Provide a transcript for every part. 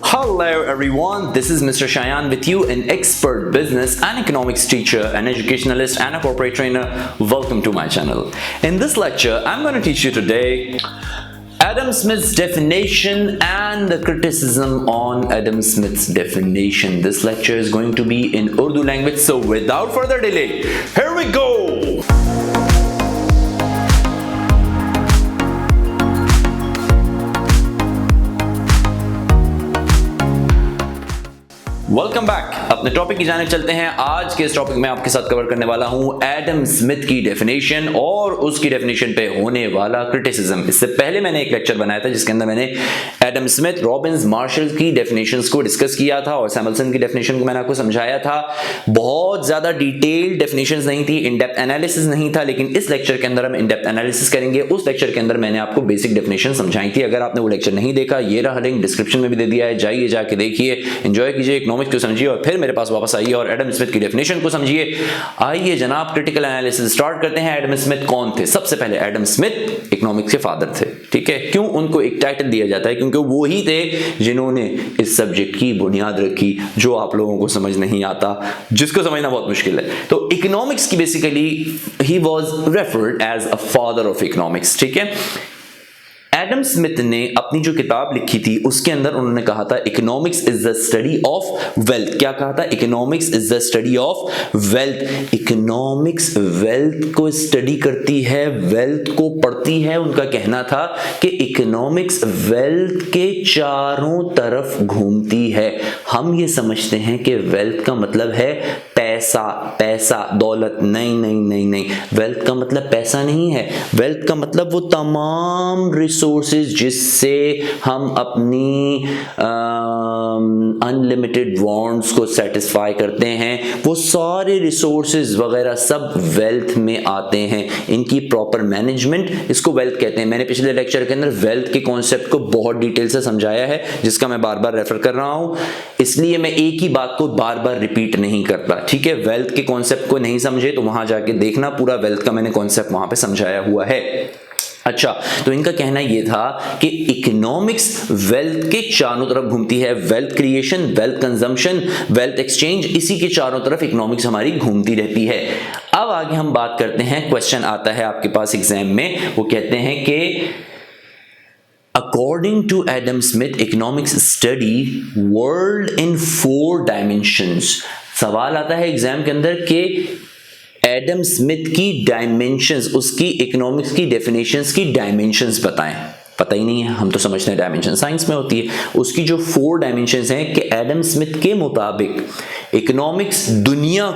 Hello everyone, this is Mr. Shayan with you, an expert business and economics teacher, an educationalist and a corporate trainer. Welcome to my channel. In this lecture, I'm going to teach you today Adam Smith's definition and the criticism on Adam Smith's definition. This lecture is going to be in Urdu language, so without further delay, here we go! Welcome back. अपने topic की जाने चलते हैं। आज के इस topic में आपके साथ कवर करने वाला हूं एडम स्मिथ की डेफिनेशन और उसकी डेफिनेशन पे होने वाला क्रिटिसिज्म। इससे पहले मैंने एक लेक्चर बनाया था जिसके अंदर मैंने एडम स्मिथ, रॉबिन्स, मार्शल की डेफिनेशंस को डिस्कस किया था और सैमुअलसन की डेफिनेशन को मैंने आपको समझाया था। बहुत ज्यादा डिटेल्ड डेफिनेशंस नहीं थी, इन डेप्थ एनालिसिस नहीं था, लेकिन इस लेक्चर के अंदर हम इन डेप्थ एनालिसिस करेंगे। उस लेक्चर के अंदर मैंने आपको बेसिक डेफिनेशन समझाई थी। अगर आपने वो लेक्चर नहीं देखा, ये रहा लिंक डिस्क्रिप्शन में भी दे दिया है, जाइए जाके देखिए, एंजॉय कीजिए, इकोनॉमिक्स को समझिए और फिर मेरे पास वापस आइए और एडम स्मिथ की डेफिनेशन को समझिए। आइए जनाब, क्रिटिकल एनालिसिस स्टार्ट करते हैं। एडम स्मिथ कौन थे? सबसे पहले एडम स्मिथ इकोनॉमिक्स के फादर थे। ठीक है, क्यों उनको एक टाइटल दिया जाता है? क्योंकि वो ही थे जिन्होंने इस सब्जेक्ट की बुनियाद रखी, जो आप लोगों को समझ नहीं आता, जिसको समझना बहुत मुश्किल है। तो इकोनॉमिक्स की basically he was referred as a father of economics. ठीक है, एडम स्मिथ ने अपनी जो किताब लिखी थी उसके अंदर उन्होंने कहा था economics is the study of wealth. क्या कहा था? Economics is the study of wealth. Economics wealth को स्टडी करती है, वेल्थ को पढ़ती है। उनका कहना था कि इकोनॉमिक्स वेल्थ के चारों तरफ घूमती है। हम ये समझते हैं कि वेल्थ का मतलब है पैसा, पैसा, दौलत। नहीं नहीं नहीं नहीं, वेल्थ का मतलब पैसा नहीं है। वेल्थ का मतलब वो तमाम रिसोर्सेज जिससे हम अपनी अनलिमिटेड वांट्स को सेटिस्फाई करते हैं, वो सारे रिसोर्सेज वगैरह सब वेल्थ में आते हैं। इनकी प्रॉपर मैनेजमेंट, इसको वेल्थ कहते हैं। मैंने पिछले लेक्चर के अंदर वेल्थ के कॉन्सेप्ट को बहुत डिटेल से समझाया है, जिसका मैं बार बार रेफर कर रहा हूं, इसलिए मैं एक ही बात को बार बार रिपीट नहीं करता। ठीक है, वेल्थ के कॉन्सेप्ट को नहीं समझे तो वहां जाके देखना, पूरा वेल्थ का मैंने कॉन्सेप्ट वहां पे समझाया हुआ है। अच्छा, तो इनका कहना यह था कि इकोनॉमिक्स वेल्थ के चारों तरफ घूमती है। Wealth creation, wealth consumption, wealth exchange, इसी के चारों तरफ इकोनॉमिक्स हमारी घूमती रहती है। अब आगे हम बात करते हैं, क्वेश्चन आता है आपके पास एग्जाम में, वो कहते हैं कि According to Adam Smith, economics study world in 4 dimensions। सवाल आता है एग्जाम के अंदर कि एडम स्मिथ की डायमेंशंस, उसकी इकोनॉमिक्स की डेफिनेशंस की डायमेंशंस बताएं। पता ही नहीं है, हम तो समझते हैं डायमेंशन साइंस में होती है। उसकी जो 4 डायमेंशंस हैं कि एडम स्मिथ के मुताबिक इकोनॉमिक्स दुनिया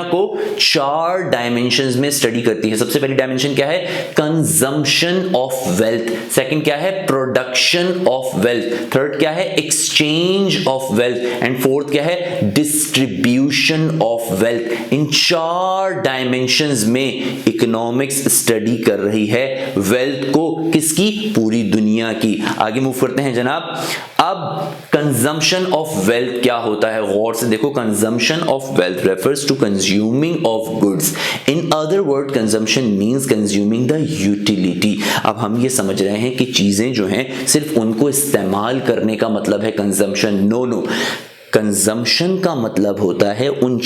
को 4 डायमेंशंस में स्टडी करती है। सबसे पहली डायमेंशन क्या है? Consumption of wealth. सेकंड क्या है? Production of wealth. थर्ड क्या है? Exchange of wealth. And fourth क्या है? Distribution of wealth. In 4 dimensions में इकोनॉमिक्स स्टडी कर रही है वेल्थ को, किसकी? पूरी दुनिया की। आगे मूव करते हैं जनाब। अब कंजम्पशन ऑफ वेल्थ क्या होता है? गौर से देखो, consumption of wealth refers to consuming of goods. In other word, consumption means consuming the utility. अब हम ये समझ रहे हैं कि चीजें जो हैं सिर्फ उनको इस्तेमाल करने का मतलब है कंजम्पशन। नो, कंजम्पशन का मतलब होता है उन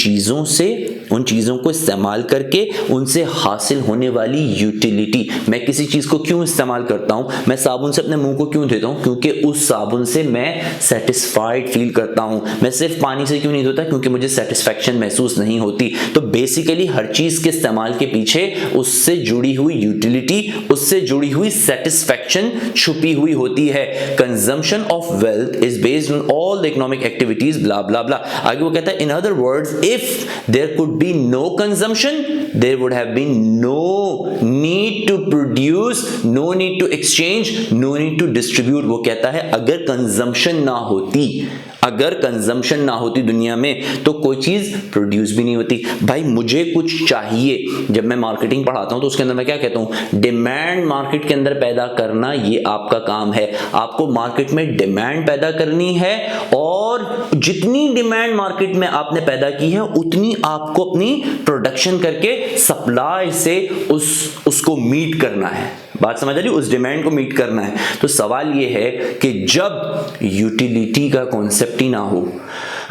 चीजों को इस्तेमाल करके उनसे हासिल होने वाली यूटिलिटी। मैं किसी चीज को क्यों इस्तेमाल करता हूं? मैं साबुन से अपने मुंह को क्यों धोता हूं? क्योंकि उस साबुन से मैं सेटिस्फाइड फील करता हूं। मैं सिर्फ पानी से क्यों नहीं धोता? क्योंकि मुझे सेटिस्फैक्शन महसूस नहीं होती। तो बेसिकली हर चीज के इस्तेमाल के पीछे उससे जुड़ी हुई यूटिलिटी, उससे जुड़ी हुई सेटिस्फैक्शन छुपी हुई होती है। Consumption of wealth is based on all the economic activities, blah blah blah. आगे वो कहता है, in other words, if there could be no consumption, there would have been no need to produce, no need to exchange, no need to distribute. वो कहता है अगर consumption ना होती, अगर कंजम्पशन ना होती दुनिया में, तो कोई चीज प्रोड्यूस भी नहीं होती। भाई मुझे कुछ चाहिए, जब मैं मार्केटिंग पढ़ाता हूं तो उसके अंदर मैं क्या कहता हूं? डिमांड मार्केट के अंदर पैदा करना, ये आपका काम है। आपको मार्केट में डिमांड पैदा करनी है और जितनी डिमांड मार्केट में आपने पैदा की है उतनी आपको अपनी प्रोडक्शन करके सप्लाई से उसको मीट करना है। बात समझ आ रही, उस डिमांड को मीट करना है। तो सवाल यह है कि जब यूटिलिटी का कॉन्सेप्ट ही ना हो,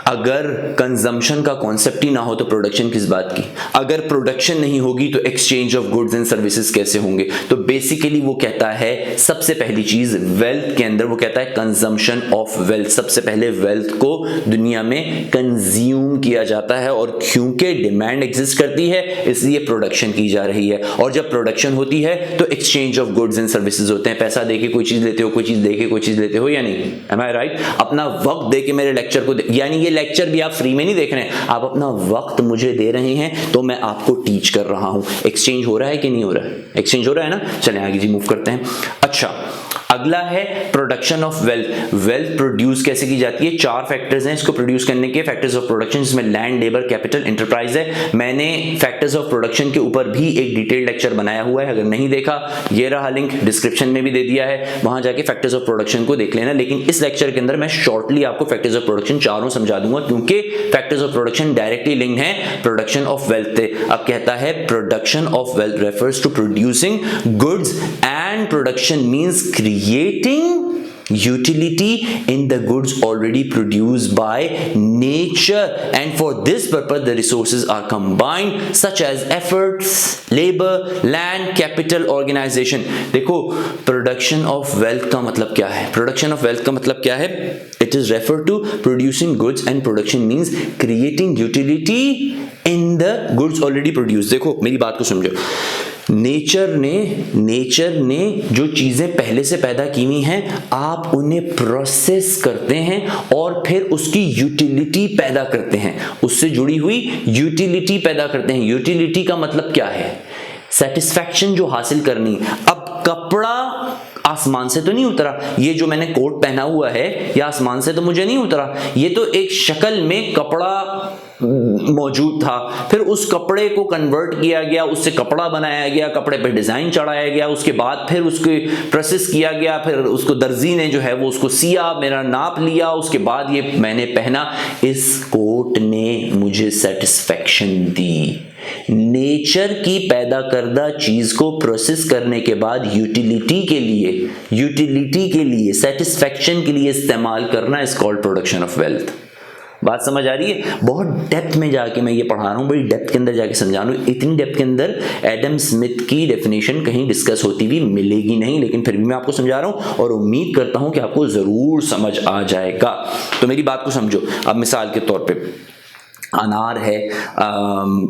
अगर कंजम्पशन का कॉन्सेप्ट ही ना हो तो प्रोडक्शन किस बात की? अगर प्रोडक्शन नहीं होगी तो exchange of goods and services कैसे होंगे? तो बेसिकली वो कहता है सबसे पहली चीज वेल्थ के अंदर वो कहता है कंजम्पशन ऑफ वेल्थ। सबसे पहले वेल्थ को दुनिया में कंज्यूम किया जाता है और क्योंकि डिमांड एग्जिस्ट करती है इसलिए प्रोडक्शन की जा रही है, और जब प्रोडक्शन होती है तो exchange of goods and services होते हैं। पैसा देके कोई चीज लेते हो, कोई चीज देके कोई चीज लेते हो या नहीं? एम आई राइट? अपना वक्त देके मेरे लेक्चर को यानी ये लेक्चर भी आप फ्री में नहीं देख रहे हैं, आप अपना वक्त मुझे दे रहे हैं तो मैं आपको टीच कर रहा हूं। एक्सचेंज हो रहा है कि नहीं हो रहा है? एक्सचेंज हो रहा है ना? चलें आगे जी मूव करते हैं। अच्छा, अगला है production of wealth. Wealth produce कैसे की जाती है? 4 फैक्टर्स हैं इसको प्रोड्यूस करने के, फैक्टर्स ऑफ प्रोडक्शन, जिसमें लैंड, लेबर, कैपिटल, एंटरप्राइज है। मैंने फैक्टर्स ऑफ प्रोडक्शन के ऊपर भी एक डिटेल लेक्चर बनाया हुआ है, अगर नहीं देखा ये रहा लिंक डिस्क्रिप्शन में भी दे दिया है, वहां जाके फैक्टर्स ऑफ प्रोडक्शन को देख लेना। लेकिन इस लेक्चर के अंदर मैं शॉर्टली आपको फैक्टर्स ऑफ प्रोडक्शन चारों समझा दूंगा, क्योंकि factors of production directly link है प्रोडक्शन ऑफ वेल्थ से। अब कहता है production of wealth refers to producing goods and production means creating utility in the goods already produced by nature, and for this purpose the resources are combined such as efforts, labor, land, capital, organization। देखो production of wealth का मतलब क्या है? production of wealth का मतलब क्या है? it is referred to producing goods and production means creating utility in the goods already produced। देखो मेरी बात को समझो, नेचर ने जो चीजें पहले से पैदा की हुई हैं आप उन्हें प्रोसेस करते हैं और फिर उसकी यूटिलिटी पैदा करते हैं, उससे जुड़ी हुई यूटिलिटी पैदा करते हैं। यूटिलिटी का मतलब क्या है? सेटिस्फैक्शन जो हासिल करनी। अब कपड़ा आसमान से तो नहीं उतरा, ये जो मैंने कोट पहना हुआ है ये आसमान से तो मुझे नहीं उतरा, ये तो एक शक्ल में कपड़ा मौजूद था, फिर उस कपड़े को कन्वर्ट किया गया, उससे कपड़ा बनाया गया, कपड़े पे डिजाइन चढ़ाया गया, उसके बाद फिर उसको प्रोसेस किया गया, फिर उसको दर्जी ने जो है वो उसको सिया, मेरा नाप लिया, उसके बाद ये मैंने पहना। इस कोट ने मुझे सेटिस्फैक्शन दी। नेचर की पैदा करदा चीज को प्रोसेस करने के बाद यूटिलिटी के लिए सेटिस्फैक्शन के लिए इस्तेमाल करना is called production of wealth. बात समझ आ रही है? बहुत डेप्थ में जाके मैं ये पढ़ा रहा हूँ, बड़ी डेप्थ के अंदर जाके समझा रहा हूँ। इतनी डेप्थ के अंदर एडम स्मिथ की डेफिनेशन कहीं डिस्कस होती भी मिलेगी नहीं, लेकिन फिर भी मैं आपको समझा रहा हूँ और उम्मीद करता हूँ कि आपको जरूर समझ आ जाएगा। तो मेरी बात को समझो। अब मिसाल के तौर पे अनार है,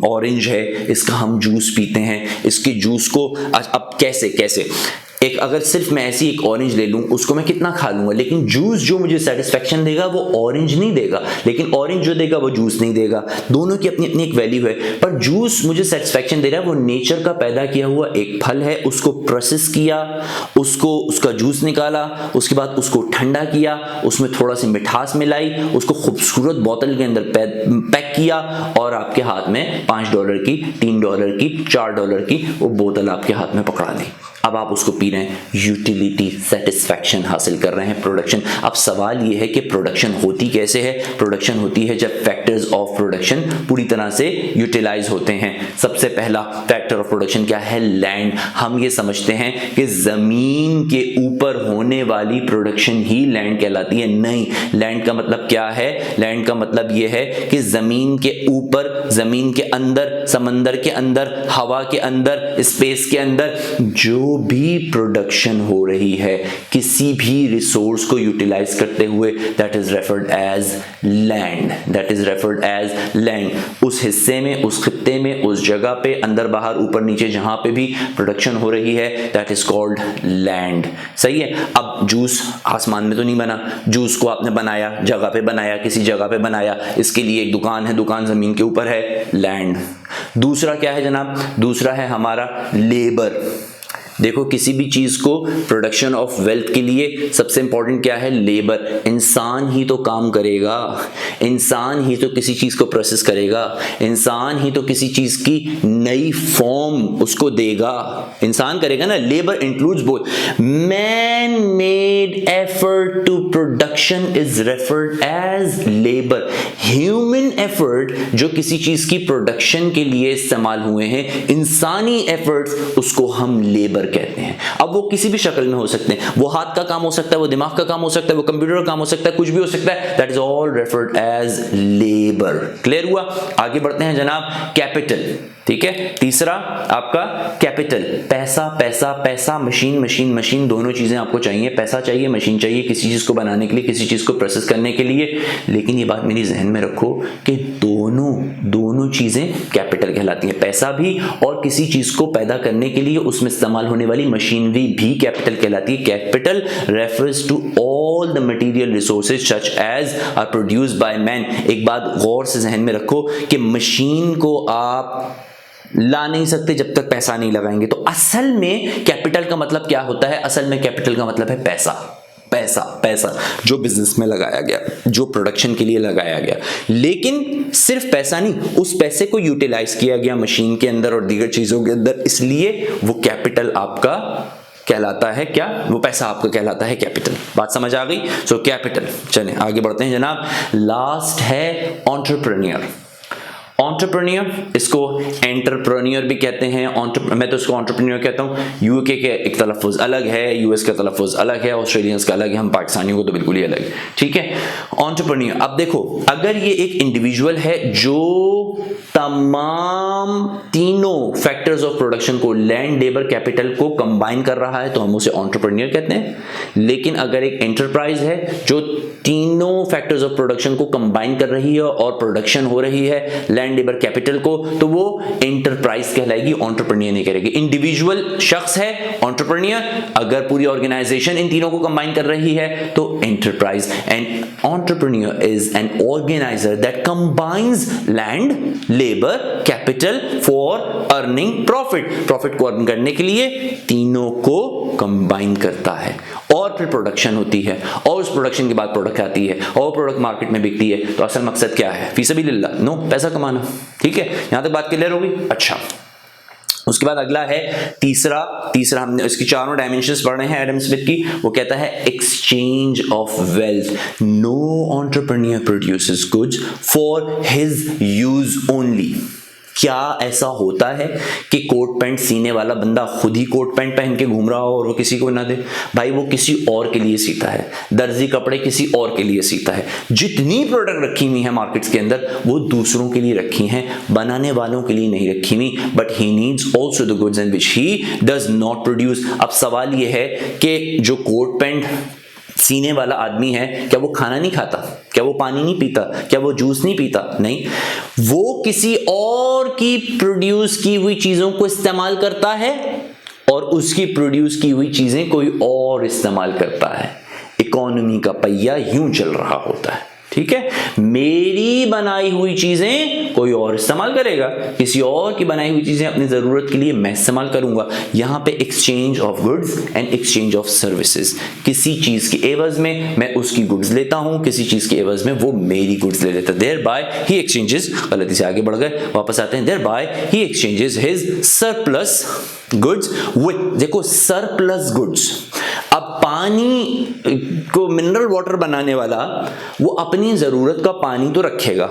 ऑरेंज है, इसका हम जूस पीते हैं। इसके जूस को अब कैसे एक अगर सिर्फ मैं ऐसी एक ऑरेंज ले लूं उसको मैं कितना खा लूंगा, लेकिन जूस जो मुझे सेटिस्फैक्शन देगा वो ऑरेंज नहीं देगा, लेकिन ऑरेंज जो देगा वो जूस नहीं देगा। दोनों की अपनी अपनी एक वैल्यू है, पर जूस मुझे सेटिस्फैक्शन दे रहा है, वो नेचर का पैदा किया हुआ एक फल है, उसको प्रोसेस किया, उसका जूस निकाला, उसके बाद उसको ठंडा किया, उसमें थोड़ा सी मिठास मिलाई, उसको खूबसूरत बोतल के अंदर पैक किया और आपके हाथ में $5 की, $3 की, $4 की वो बोतल आपके हाथ में पकड़ा दी। अब आप उसको पी रहे हैं, यूटिलिटी, सेटिस्फैक्शन हासिल कर रहे हैं, प्रोडक्शन। अब सवाल ये है कि प्रोडक्शन होती कैसे है? प्रोडक्शन होती है जब फैक्टर्स ऑफ प्रोडक्शन पूरी तरह से यूटिलाइज होते हैं। सबसे पहला फैक्टर ऑफ प्रोडक्शन क्या है? लैंड। हम ये समझते हैं कि जमीन के ऊपर होने वाली प्रोडक्शन ही लैंड कहलाती है। नहीं, लैंड का मतलब क्या है? लैंड का मतलब ये है कि जमीन के ऊपर, जमीन के अंदर, समंदर के अंदर, हवा के अंदर, स्पेस के अंदर जो भी प्रोडक्शन हो रही है किसी भी रिसोर्स को यूटिलाइज करते हुए, that is referred as land. That is referred as land. उस हिस्से में, उस खित्ते में, उस जगह पे, अंदर बाहर, ऊपर नीचे, जहां पे भी प्रोडक्शन हो रही है, दैट इज कॉल्ड लैंड। सही है? अब जूस आसमान में तो नहीं बना, जूस को आपने बनाया, जगह पे बनाया, किसी जगह पे बनाया, इसके लिए एक दुकान है, दुकान जमीन के ऊपर है, लैंड। दूसरा क्या है जनाब? दूसरा है हमारा लेबर। देखो किसी भी चीज को प्रोडक्शन ऑफ वेल्थ के लिए सबसे इंपॉर्टेंट क्या है? लेबर। इंसान ही तो काम करेगा, इंसान ही तो किसी चीज को प्रोसेस करेगा, इंसान ही तो किसी चीज की नई फॉर्म उसको देगा, इंसान करेगा ना। Labour includes both. Man made effort to production is referred as labour. Human effort जो किसी चीज की प्रोडक्शन के लिए इस्तेमाल हुए हैं, इंसानी एफर्ट्स, उसको हम लेबर कहते हैं। अब वो किसी भी शक्ल में हो सकते हैं, वो हाथ का काम हो सकता है, वो दिमाग का काम हो सकता है, वो कंप्यूटर का काम हो सकता है, कुछ भी हो सकता है। That is all referred as labour. Clear हुआ? आगे बढ़ते हैं जनाब। कैपिटल, ठीक है, तीसरा आपका कैपिटल। पैसा पैसा पैसा, मशीन मशीन मशीन, दोनों चीजें आपको चाहिए। पैसा चाहिए, मशीन चाहिए किसी चीज को बनाने के लिए, किसी चीज को प्रोसेस करने के लिए। लेकिन ये बात मेरी जहन में रखो कि दोनों चीजें कैपिटल कहलाती हैं। पैसा भी और किसी चीज को पैदा करने के लिए उसमें इस्तेमाल होने वाली मशीनरी भी कैपिटल कहलाती है। Capital refers to all the material resources such as are produced by man. एक बात गौर से जहन में रखो कि मशीन को आप ला नहीं सकते जब तक पैसा नहीं लगाएंगे। तो असल में कैपिटल का मतलब क्या होता है? असल में कैपिटल का मतलब है पैसा। पैसा पैसा जो बिजनेस में लगाया गया, जो प्रोडक्शन के लिए लगाया गया। लेकिन सिर्फ पैसा नहीं, उस पैसे को यूटिलाइज किया गया मशीन के अंदर और दीगर चीजों के अंदर, इसलिए वो कैपिटल आपका कहलाता है क्या? वो पैसा आपका कहलाता है कैपिटल। बात समझ आ गई? So capital. चलें आगे बढ़ते हैं जनाब। लास्ट है एंटरप्रेन्योर। एंटरप्रेन्योर, इसको एंटरप्रेन्योर भी कहते हैं, मैं तो इसको एंटरप्रेन्योर कहता हूँ। यूके के एक तलफ़ुज़ अलग है, यूएस का तलफ़ुज़ अलग है, ऑस्ट्रेलियंस का अलग है, हम पाकिस्तानियों को तो बिल्कुल ही अलग है, ठीक है। एंटरप्रेन्योर, अब देखो अगर ये एक इंडिविजुअल है जो तमाम तीनों फैक्टर्स ऑफ प्रोडक्शन को, लैंड, लेबर, कैपिटल को कंबाइन कर रहा है, तो हम उसे एंटरप्रेन्योर कहते हैं। लेकिन अगर एक एंटरप्राइज है जो तीनों फैक्टर्स ऑफ प्रोडक्शन को कंबाइन कर रही है और प्रोडक्शन हो रही है लैंड, लेबर, कैपिटल को, तो वो एंटरप्राइज कहलाएगी, एंटरप्रेन्योर नहीं करेगी। इंडिविजुअल शख्स है एंटरप्रेन्योर, अगर पूरी ऑर्गेनाइजेशन इन तीनों को कंबाइन कर रही है तो enterprise. And entrepreneur is an organiser that combines land, labour, capital for earning profit. Profit को अर्न करने के लिए तीनों को कंबाइन करता है और फिर प्रोडक्शन होती है, और उस प्रोडक्शन के बाद प्रोडक्ट आती है और प्रोडक्ट मार्केट में बिकती है। तो असल मकसद क्या है? फी सबीलिल्लाह, नो, पैसा कमाना। ठीक है, यहां तक बात क्लियर होगी? अच्छा, उसके बाद अगला है तीसरा हमने इसकी चारों डायमेंशंस पढ़ रहे हैं एडम स्मिथ की। वो कहता है exchange of wealth. No entrepreneur produces goods for his use only. क्या ऐसा होता है कि कोट पैंट सीने वाला बंदा खुद ही कोट पैंट पहन के घूम रहा हो और वो किसी को ना दे? भाई वो किसी और के लिए सीता है, दर्जी कपड़े किसी और के लिए सीता है। जितनी प्रोडक्ट रखी हुई है मार्केट्स के अंदर वो दूसरों के लिए रखी हैं, बनाने वालों के लिए नहीं रखी हुई। But he needs also the goods and which he does not produce. अब सवाल ये है कि जो कोट पैंट सीने वाला आदमी है, क्या वो खाना नहीं खाता? क्या वो पानी नहीं पीता? क्या वो जूस नहीं पीता? नहीं, वो किसी और की प्रोड्यूस की हुई चीजों को इस्तेमाल करता है और उसकी प्रोड्यूस की हुई चीजें कोई और इस्तेमाल करता है। इकोनॉमी का पहिया यूं चल रहा होता है, ठीक है। मेरी बनाई हुई चीजें कोई और इस्तेमाल करेगा, किसी और की बनाई हुई चीजें अपनी जरूरत के लिए मैं इस्तेमाल करूंगा। यहां पे exchange of goods and exchange of services. किसी चीज के एवज में मैं उसकी गुड्स लेता हूं, किसी चीज के एवज में वो मेरी गुड्स ले लेता है। देयर बाय ही एक्सचेंजेस, गलती से आगे बढ़ गए, वापस आते हैं। There by he exchanges his surplus goods with, देखो सरप्लस गुड्स। अब पानी को मिनरल वाटर बनाने वाला वो अपनी जरूरत का पानी तो रखेगा,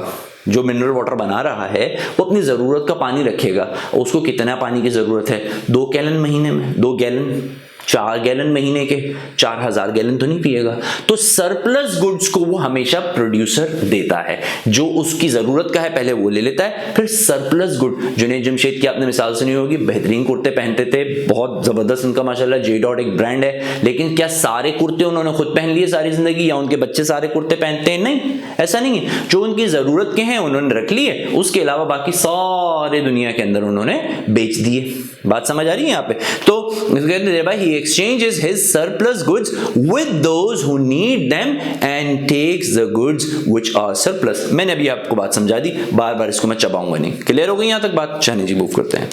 जो मिनरल वाटर बना रहा है वो अपनी जरूरत का पानी रखेगा। उसको कितना पानी की जरूरत है? 2 गैलन महीने में, 2 गैलन, 4 गैलन महीने के, 4000 गैलन तो नहीं पिएगा। तो सरप्लस गुड्स को वो हमेशा प्रोड्यूसर देता है, जो उसकी जरूरत का है पहले वो ले लेता है, फिर सरप्लस गुड। जुनैद जमशेद की आपने मिसाल सुनी होगी, बेहतरीन कुर्ते पहनते थे, बहुत जबरदस्त उनका माशाल्लाह जे डॉट एक ब्रांड है। लेकिन क्या सारे कुर्ते उन्होंने खुद पहन लिए सारी जिंदगी, या उनके बच्चे सारे कुर्ते पहनते हैं? नहीं, ऐसा नहीं है। जो उनकी जरूरत के हैं उन्होंने रख लिए, उसके अलावा बाकी सारे दुनिया के अंदर उन्होंने बेच दिए। बात समझ आ रही है यहाँ पे? तो कहते भाई he exchanges his surplus goods with those who need them and takes the goods which are surplus। मैंने अभी आपको बात समझा दी, बार बार इसको मैं चबाऊंगा नहीं। क्लियर हो गई यहाँ तक बात? चलिए जी मूव करते हैं।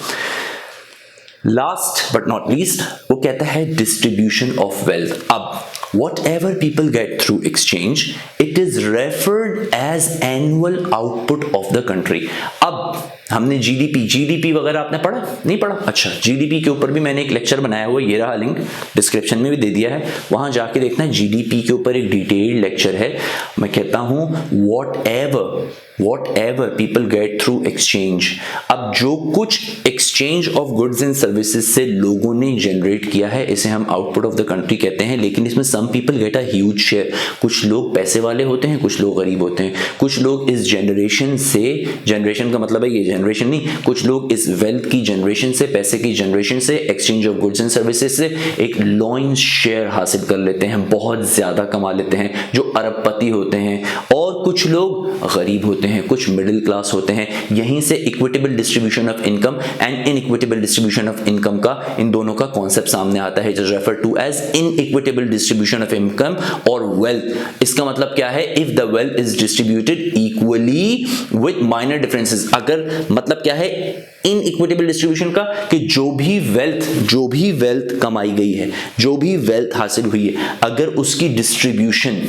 लास्ट बट नॉट लीस्ट वो कहता है डिस्ट्रीब्यूशन ऑफ वेल्थ. अब whatever people get through exchange, it is referred as annual output of the country. अब हमने जीडीपी वगैरह आपने पढ़ा नहीं पढ़ा? अच्छा, जीडीपी के ऊपर भी मैंने एक लेक्चर बनाया हुआ, ये रहा लिंक, डिस्क्रिप्शन में भी दे दिया है, वहां जाके देखना. जीडीपी के ऊपर एक डिटेल्ड लेक्चर है. मैं कहता हूं whatever people get through exchange, अब जो कुछ exchange of goods and services से लोगों ने जनरेट किया है, इसे हम आउटपुट ऑफ द कंट्री कहते हैं. लेकिन इसमें some people get a huge share. कुछ लोग पैसे वाले होते हैं, कुछ लोग गरीब होते हैं. कुछ लोग इस जनरेशन से, जनरेशन का मतलब है ये जनरेशन नहीं, कुछ लोग इस वेल्थ की जनरेशन से, पैसे की जनरेशन से, exchange of goods and services से एक लॉइन शेयर हासिल कर लेते हैं, बहुत ज्यादा कमा लेते हैं, जो अरबपति होते हैं. और कुछ लोग गरीब होते हैं, कुछ मिडिल क्लास होते हैं. यहीं से equitable distribution of income and inequitable distribution of income का, इन दोनों का कॉन्सेप्ट सामने आता है, जो refer to as inequitable distribution of income और वेल्थ. इसका मतलब क्या है? If the wealth is distributed equally with minor differences. अगर मतलब क्या है इनइक्विटेबल डिस्ट्रीब्यूशन का? कि जो भी वेल्थ कमाई गई है, जो भी वेल्थ हासिल हुई है, अगर उसकी डिस्ट्रीब्यूशन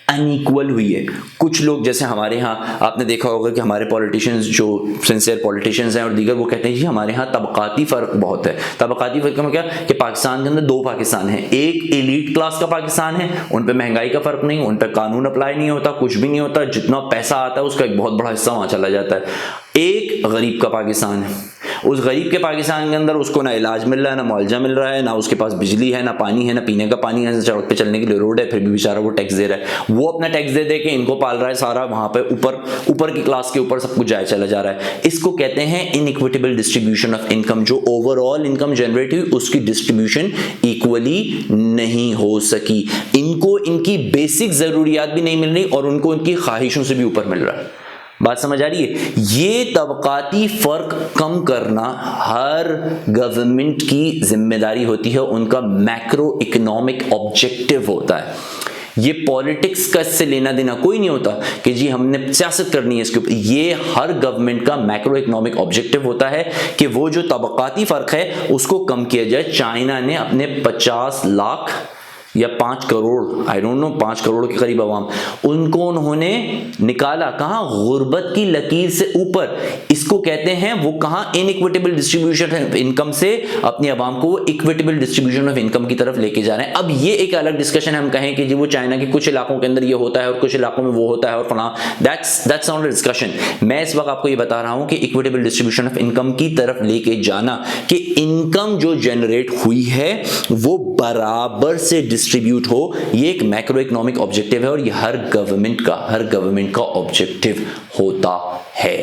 अनइक्वल हुई है. कुछ लोग, जैसे हमारे यहाँ आपने देखा होगा कि हमारे पॉलिटिशियंस, जो सिंसियर पॉलिटिशियंस हैं और दीगर, वो कहते हैं जी हमारे यहाँ तबकाती फर्क बहुत है. तबकाती फर्क में क्या कि पाकिस्तान के अंदर दो पाकिस्तान है. एक एलीट क्लास का पाकिस्तान है, उन पे महंगाई का फर्क नहीं, उन पे कानून अप्लाई नहीं होता, कुछ भी नहीं होता, जितना पैसा आता है उसका एक बहुत बड़ा हिस्सा वहां चला जाता है. एक गरीब का पाकिस्तान है. उस गरीब के पाकिस्तान के अंदर उसको ना इलाज मिल रहा है, ना मुआवजा मिल रहा है, ना उसके पास बिजली है, ना पानी है, ना पीने का पानी है, सड़क पे चलने के लिए रोड है, फिर भी बेचारा वो टैक्स दे रहा है. वो अपना टैक्स दे के इनको पाल रहा है सारा, वहां पे ऊपर की क्लास के ऊपर सब कुछ जाए चला जा रहा है. इसको कहते हैं इनइक्विटेबल डिस्ट्रीब्यूशन ऑफ इनकम. जो ओवरऑल इनकम जनरेट हुई उसकी डिस्ट्रीब्यूशन इक्वली नहीं हो सकी. इनको इनकी बेसिक जरूरियात भी नहीं मिल रही और उनको उनकी ख्वाहिशों से भी ऊपर मिल रहा है. बात समझ आ रही है? ये तबकाती फर्क कम करना हर गवर्नमेंट की जिम्मेदारी होती है, उनका मैक्रो इकोनॉमिक ऑब्जेक्टिव होता है. ये पॉलिटिक्स का इससे लेना देना कोई नहीं होता कि जी हमने सियासत करनी है इसके ऊपर. ये हर गवर्नमेंट का मैक्रो इकोनॉमिक ऑब्जेक्टिव होता है कि वो जो तबकाती फर्क है उसको कम किया जाए. चाइना ने अपने 50 लाख या 5 crore, I don't know, 5 crore के करीब आवाम, उनको उन्होंने निकाला कहां? गुर्बत की लकीर से ऊपर. इसको कहते हैं वो कहां? इनइक्विटेबल डिस्ट्रीब्यूशन ऑफ इनकम से अपनी आवाम को वो इक्विटेबल डिस्ट्रीब्यूशन ऑफ इनकम की तरफ लेके जा रहे हैं. अब ये एक अलग डिस्कशन है, हम कहें कि जी वो चाइना के कुछ इलाकों के अंदर ये होता है और कुछ इलाकों में वो होता है और फला, दैट्स नॉट अ डिस्कशन. मैं इस वक्त आपको ये बता रहा हूं कि इक्विटेबल डिस्ट्रीब्यूशन ऑफ इनकम की तरफ लेके जाना, कि इनकम जो जनरेट हुई है वो बराबर से डिस्ट्रीब्यूट हो, ये एक मैक्रो इकोनॉमिक ऑब्जेक्टिव है और ये हर गवर्नमेंट का ऑब्जेक्टिव होता है.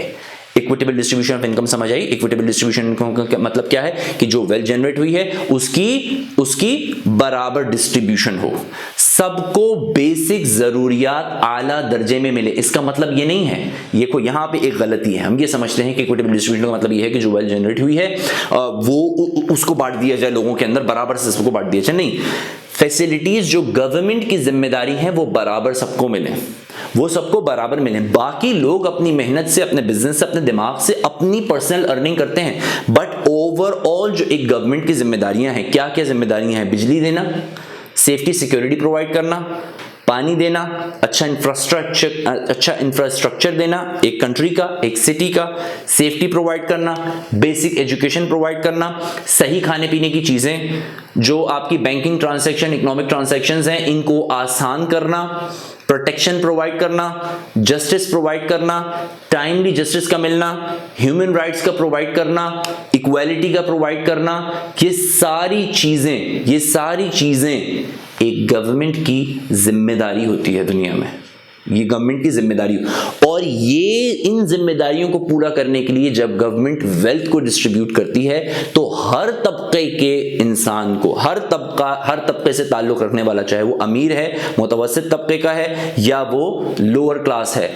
इक्विटेबल डिस्ट्रीब्यूशन ऑफ इनकम समझ आई? इक्विटेबल डिस्ट्रीब्यूशन का मतलब क्या है? कि जो वेल्थ जनरेट हुई है उसकी बराबर डिस्ट्रीब्यूशन हो, सबको बेसिक जरूरियात आला दर्जे में मिले. इसका मतलब ये नहीं है, ये को यहाँ पे एक गलती है. हम ये समझते हैं कि इक्विटेबल डिस्ट्रीब्यूशन का मतलब ये है कि जो वेल्थ जनरेट हुई है वो उसको बांट दिया जाए लोगों के अंदर, बराबर से सबको बांट दिया जाए. नहीं, फैसिलिटीज जो गवर्नमेंट की जिम्मेदारी है वो बराबर सबको मिले, वो सबको बराबर मिले. बाकी लोग अपनी मेहनत से, अपने बिजनेस से, अपने दिमाग से अपनी पर्सनल अर्निंग करते हैं. बट ओवरऑल जो एक गवर्नमेंट की जिम्मेदारियां हैं, क्या क्या जिम्मेदारियां हैं? बिजली देना, सेफ्टी सिक्योरिटी प्रोवाइड करना, पानी देना, अच्छा इंफ्रास्ट्रक्चर देना एक कंट्री का, एक सिटी का, सेफ्टी प्रोवाइड करना, बेसिक एजुकेशन प्रोवाइड करना, सही खाने पीने की चीजें, जो आपकी बैंकिंग ट्रांजैक्शन, इकोनॉमिक ट्रांजैक्शंस हैं, इनको आसान करना, प्रोटेक्शन प्रोवाइड करना, जस्टिस प्रोवाइड करना, टाइमली जस्टिस का मिलना, ह्यूमन राइट्स का प्रोवाइड करना, इक्वालिटी का प्रोवाइड करना. ये सारी चीजें एक गवर्नमेंट की जिम्मेदारी होती है दुनिया में. ये गवर्नमेंट की जिम्मेदारी, और ये इन जिम्मेदारियों को पूरा करने के लिए जब गवर्नमेंट वेल्थ को डिस्ट्रीब्यूट करती है तो हर तबके के इंसान को, हर तबके से ताल्लुक रखने वाला, चाहे वो अमीर है, मुतवस्सित तबके का है या वो लोअर क्लास है,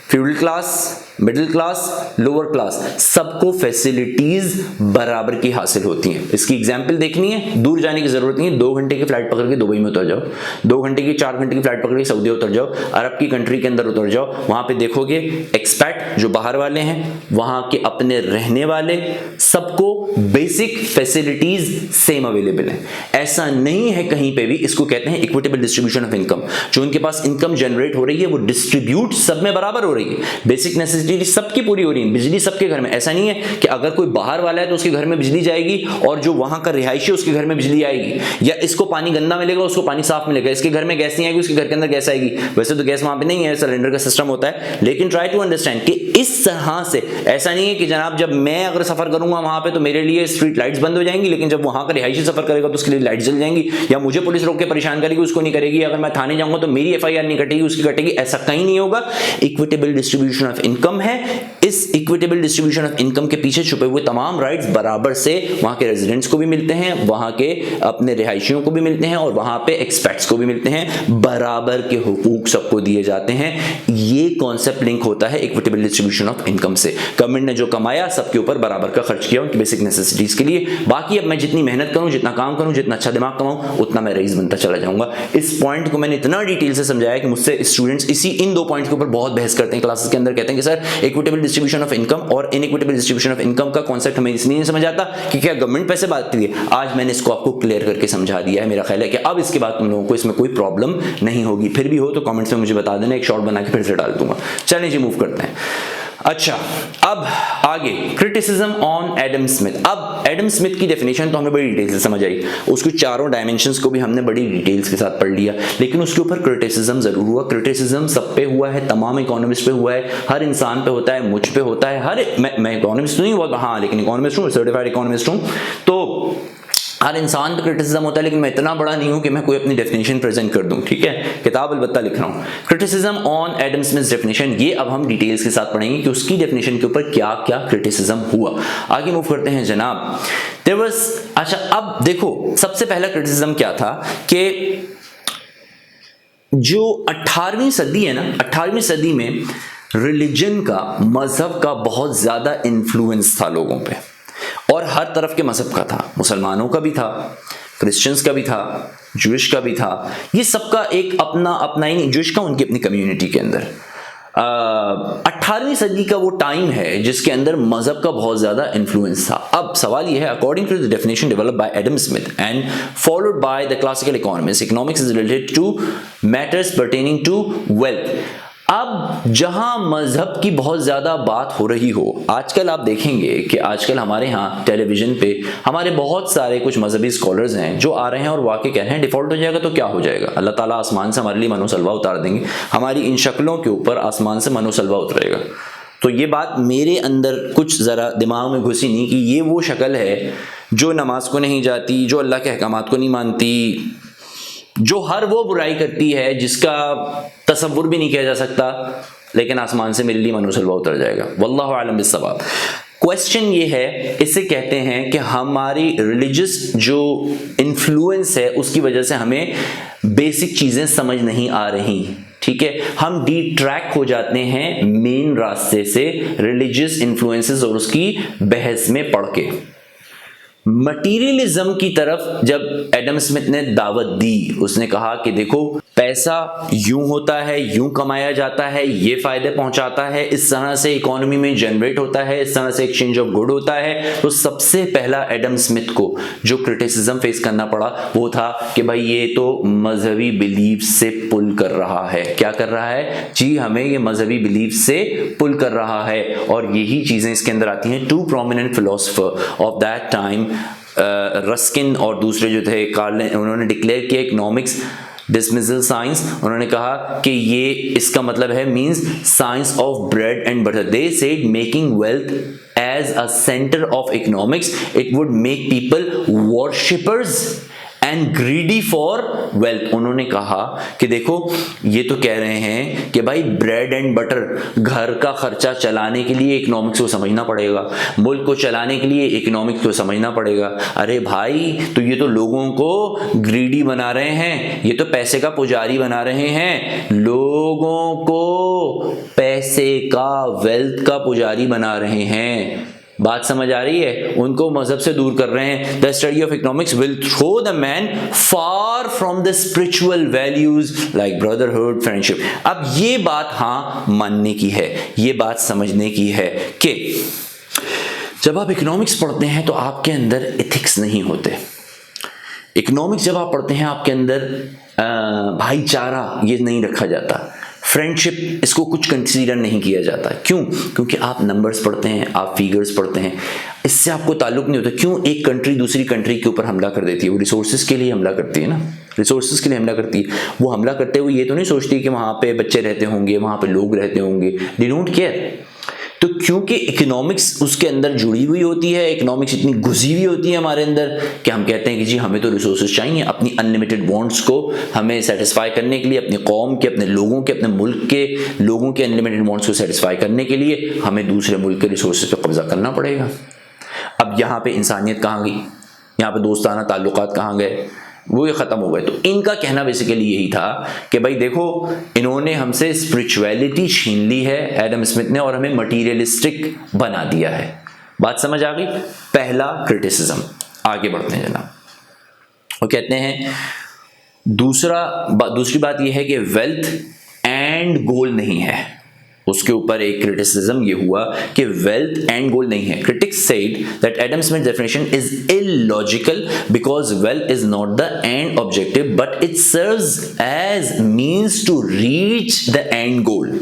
feudal class, middle class, lower class, सबको फैसिलिटीज बराबर की हासिल होती हैं। इसकी एग्जांपल देखनी है, दूर जाने की जरूरत नहीं है, 2 घंटे की फ्लाइट पकड़ के दुबई में उतर जाओ, 2 घंटे की 4 घंटे की फ्लाइट पकड़ के सऊदी उतर जाओ, अरब की कंट्री के अंदर उतर जाओ, वहां पे देखोगे एक्सपैट जो बाहर वाले हैं, वहां के अपने रहने वाले, सबको बेसिक फैसिलिटीज सेम अवेलेबल है। ऐसा नहीं है कहीं पे भी, इसको कहते हैं इक्विटेबल डिस्ट्रीब्यूशन ऑफ इनकम। जो उनके पास इनकम जनरेट हो रही है वो डिस्ट्रीब्यूट सब में बराबर हो रही है, बेसिक नेसेसिटी सबकी पूरी हो रही है, बिजली सबके घर में। ऐसा नहीं है कि अगर कोई बाहर वाला है तो उसके घर में बिजली जाएगी और जो वहां का रिहायशी है उसके घर में बिजली आएगी, या इसको पानी गंदा मिलेगा उसको पानी साफ मिलेगा, इसके घर में गैस नहीं आएगी उसके घर के अंदर गैस आएगी। वैसे तो गैस वहां पे नहीं है, सिलेंडर का सिस्टम होता है, लेकिन ट्राई टू अंडरस्टैंड कि इस तरह से ऐसा नहीं है कि जनाब जब मैं अगर सफर करूंगा वहां पे तो मेरे लिए स्ट्रीट लाइट्स बंद हो जाएंगी, लेकिन जब वहां का रिहायशी सफर करेगा तो उसके लिए लाइट जल जाएंगी, या मुझे पुलिस रोक के परेशान करेगी उसको नहीं करेगी, अगर मैं थाने जाऊंगा तो मेरी एफआईआर नहीं कटेगी उसकी कटेगी। ऐसा कहीं नहीं होगा। इक्विटेबल डिस्ट्रीब्यूशन ऑफ इनकम है, इस इक्विटेबल डिस्ट्रीब्यूशन ऑफ इनकम के पीछे छुपे हुए तमाम राइट्स बराबर से वहां के रेजिडेंट्स को भी मिलते हैं, वहां के अपने रिहायशियों को भी मिलते हैं और वहां पे एक्सपेट्स को भी मिलते हैं, बराबर के हुकूक सबको दिए जाते हैं। ये कॉन्सेप्ट लिंक होता है इक्विटेबल डिस्ट्रीब्यूशन ऑफ इनकम से। गवर्नमेंट ने जो कमाया सबके ऊपर बराबर का खर्च किया उनकी बेसिक नेसेसिटीज के लिए। बाकी अब मैं जितनी मेहनत करूं, जितना काम करूं, जितना अच्छा दिमाग कमाऊं, उतना मैं रईस बनता चला जाऊंगा। इस पॉइंट को मैंने इतना डिटेल से समझाया कि मुझसे स्टूडेंट्स इन 2 पॉइंट्स के ऊपर बहुत बहस करते हैं क्लासेस के अंदर, कहते हैं कि sir equitable distribution of income और इनइक्विटेबल डिस्ट्रीब्यूशन ऑफ इनकम का कॉन्सेप्ट हमें इसलिए नहीं समझ आता कि क्या गवर्नमेंट पैसे बांटती है। आज मैंने इसको आपको क्लियर करके समझा दिया है। मेरा ख्याल है कि अब इसके बाद तुम लोगों को इसमें कोई प्रॉब्लम नहीं होगी। फिर भी हो तो कमेंट्स में मुझे बता देना, एक शॉर्ट बना के फिर से डाल दूंगा। चलिए जी मूव करते हैं। अच्छा, अब आगे क्रिटिसिज्म ऑन एडम स्मिथ। अब एडम स्मिथ की डेफिनेशन तो हमें बड़ी डिटेल से समझ आई, उसकी चारों डायमेंशंस को भी हमने बड़ी डिटेल्स के साथ पढ़ लिया, लेकिन उसके ऊपर क्रिटिसिज्म जरूर हुआ। क्रिटिसिज्म सब पे हुआ है, तमाम इकोनॉमिस्ट पे हुआ है, हर इंसान पे होता है, मुझ पे होता है, हर मैं इकोनॉमिस्ट नहीं हुआ, हाँ लेकिन इकोनॉमिस्ट हूँ, सर्टिफाइड इकोनॉमिस्ट हूँ, तो हर इंसान पे क्रिटिसिज्म होता है। लेकिन मैं इतना बड़ा नहीं हूं कि मैं कोई अपनी डेफिनेशन प्रेजेंट कर दूं, ठीक है, किताब अलबत्ता लिख रहा हूं। Criticism on Adam Smith definition, ये अब हम डिटेल्स के साथ पढ़ेंगे कि उसकी डेफिनेशन के ऊपर क्या क्या क्रिटिसिज्म हुआ। आगे मूव करते हैं जनाब। देयर वाज, अच्छा अब देखो सबसे पहला क्रिटिसिज्म क्या था कि जो 18वीं सदी है ना, 18वीं सदी में रिलीजन का, मजहब का बहुत ज्यादा इन्फ्लुएंस था लोगों पे, और हर तरफ के मजहब का था, मुसलमानों का भी था, क्रिश्चियंस का भी था, जूइश का भी था, ये सबका एक अपना अपना ही, जूइश का उनकी अपनी कम्युनिटी के अंदर। 18वीं सदी का वो टाइम है जिसके अंदर मजहब का बहुत ज्यादा इन्फ्लुएंस था। अब सवाल ये है, according to the definition developed by Adam Smith and followed by the classical economist, economics is related to matters pertaining to wealth. अब जहां मजहब की बहुत ज्यादा बात हो रही हो, आजकल आप देखेंगे कि आजकल हमारे यहाँ टेलीविजन पे हमारे बहुत सारे कुछ मजहबी स्कॉलर्स हैं जो आ रहे हैं और वाकई कह रहे हैं डिफॉल्ट हो जाएगा तो क्या हो जाएगा, अल्लाह ताला आसमान से हमारे लिए मनोसलवा उतार देंगे, हमारी इन शक्लों के ऊपर आसमान से मनोसलवा उतरेगा। तो ये बात मेरे अंदर कुछ ज़रा दिमाग में घुसी नहीं कि ये वो शक्ल है जो नमाज को नहीं जाती, जो अल्लाह के अहकामात को नहीं मानती, जो हर वो बुराई करती है जिसका तसव्वुर भी नहीं किया जा सकता, लेकिन आसमान से मेरे लिए मनोसलवा उतर जाएगा। वल्लाहु आलम बिस्सवाब। क्वेश्चन ये है, इसे कहते हैं कि हमारी रिलीजियस जो इन्फ्लुएंस है उसकी वजह से हमें बेसिक चीज़ें समझ नहीं आ रही, ठीक है, हम डिट्रैक हो जाते हैं मेन रास्ते से रिलीजियस इन्फ्लुएंसेस और उसकी बहस में पढ़ के। मटीरियलिज्म की तरफ जब एडम स्मिथ ने दावत दी, उसने कहा कि देखो पैसा यूं होता है, यूं कमाया जाता है, ये फायदे पहुंचाता है, इस तरह से इकोनॉमी में जनरेट होता है, इस तरह से एक्सचेंज ऑफ गुड होता है। तो सबसे पहला एडम स्मिथ को जो क्रिटिसिज्म फेस करना पड़ा वो था कि भाई ये तो मजहबी बिलीफ से पुल कर रहा है। क्या कर रहा है जी, हमें ये मजहबी बिलीफ से पुल कर रहा है। और यही चीजें इसके अंदर आती हैं। 2 prominent philosopher of that time, Ruskin और दूसरे जो थे कार्ल, उन्होंने डिक्लेयर किया इकोनॉमिक्स डिसमिसल साइंस। उन्होंने कहा कि ये इसका मतलब है means science of bread and butter. They said making wealth as a centre of economics it would make people worshippers and greedy for wealth. उन्होंने कहा कि देखो ये तो कह रहे हैं कि भाई ब्रेड एंड बटर, घर का खर्चा चलाने के लिए इकोनॉमिक्स को समझना पड़ेगा, मुल्क को चलाने के लिए इकोनॉमिक्स को समझना पड़ेगा। अरे भाई तो ये तो लोगों को ग्रीडी बना रहे हैं, ये तो पैसे का पुजारी बना रहे हैं, लोगों को पैसे पैसे का, वेल्थ का पुजारी बना रहे हैं। बात समझ आ रही है? उनको मजहब से दूर कर रहे हैं। The study of economics will throw the man far from the spiritual values like brotherhood, friendship. अब ये बात हाँ मानने की है, ये बात समझने की है कि जब आप इकोनॉमिक्स पढ़ते हैं तो आपके अंदर एथिक्स नहीं होते। इकोनॉमिक्स जब आप पढ़ते हैं आपके अंदर भाईचारा ये नहीं रखा जाता, फ्रेंडशिप इसको कुछ कंसीडर नहीं किया जाता। क्यों? क्योंकि आप नंबर्स पढ़ते हैं, आप फिगर्स पढ़ते हैं, इससे आपको ताल्लुक नहीं होता। क्यों? एक कंट्री दूसरी कंट्री के ऊपर हमला कर देती है, वो रिसोर्सेज के लिए हमला करती है ना, रिसोर्सेज के लिए हमला करती है। वो हमला करते हुए ये तो नहीं सोचती कि वहाँ पे बच्चे रहते होंगे, वहाँ पे लोग रहते होंगे, दे डोंट केयर। तो क्योंकि इकोनॉमिक्स उसके अंदर जुड़ी हुई होती है, इकोनॉमिक्स इतनी घुसी हुई होती है हमारे अंदर कि हम कहते हैं कि जी हमें तो रिसोर्सेज चाहिए अपनी अनलिमिटेड वांट्स को हमें सेटिस्फाई करने के लिए, अपनी कौम के, अपने लोगों के, अपने मुल्क के लोगों के अनलिमिटेड वांट्स को सेटिस्फाई करने के लिए हमें दूसरे मुल्क के रिसोर्सेज पर कब्जा करना पड़ेगा। अब यहाँ पे इंसानियत कहाँ गई? यहाँ पे दोस्ताना ताल्लुकात कहाँ गए? वो ये ख़त्म हो गए। तो इनका कहना बेसिकली यही था कि भाई देखो, इन्होंने हमसे स्पिरिचुअलिटी छीन ली है एडम स्मिथ ने, और हमें मटीरियलिस्टिक बना दिया है। बात समझ आ गई? पहला क्रिटिसिज्म। आगे बढ़ते हैं जनाब। वो कहते हैं दूसरी बात यह है कि वेल्थ एंड गोल नहीं है। उसके ऊपर एक क्रिटिसिज्म ये हुआ कि वेल्थ एंड गोल नहीं है। Critics said that Adam Smith definition is illogical because wealth is not the end objective but it serves as means to reach the end goal.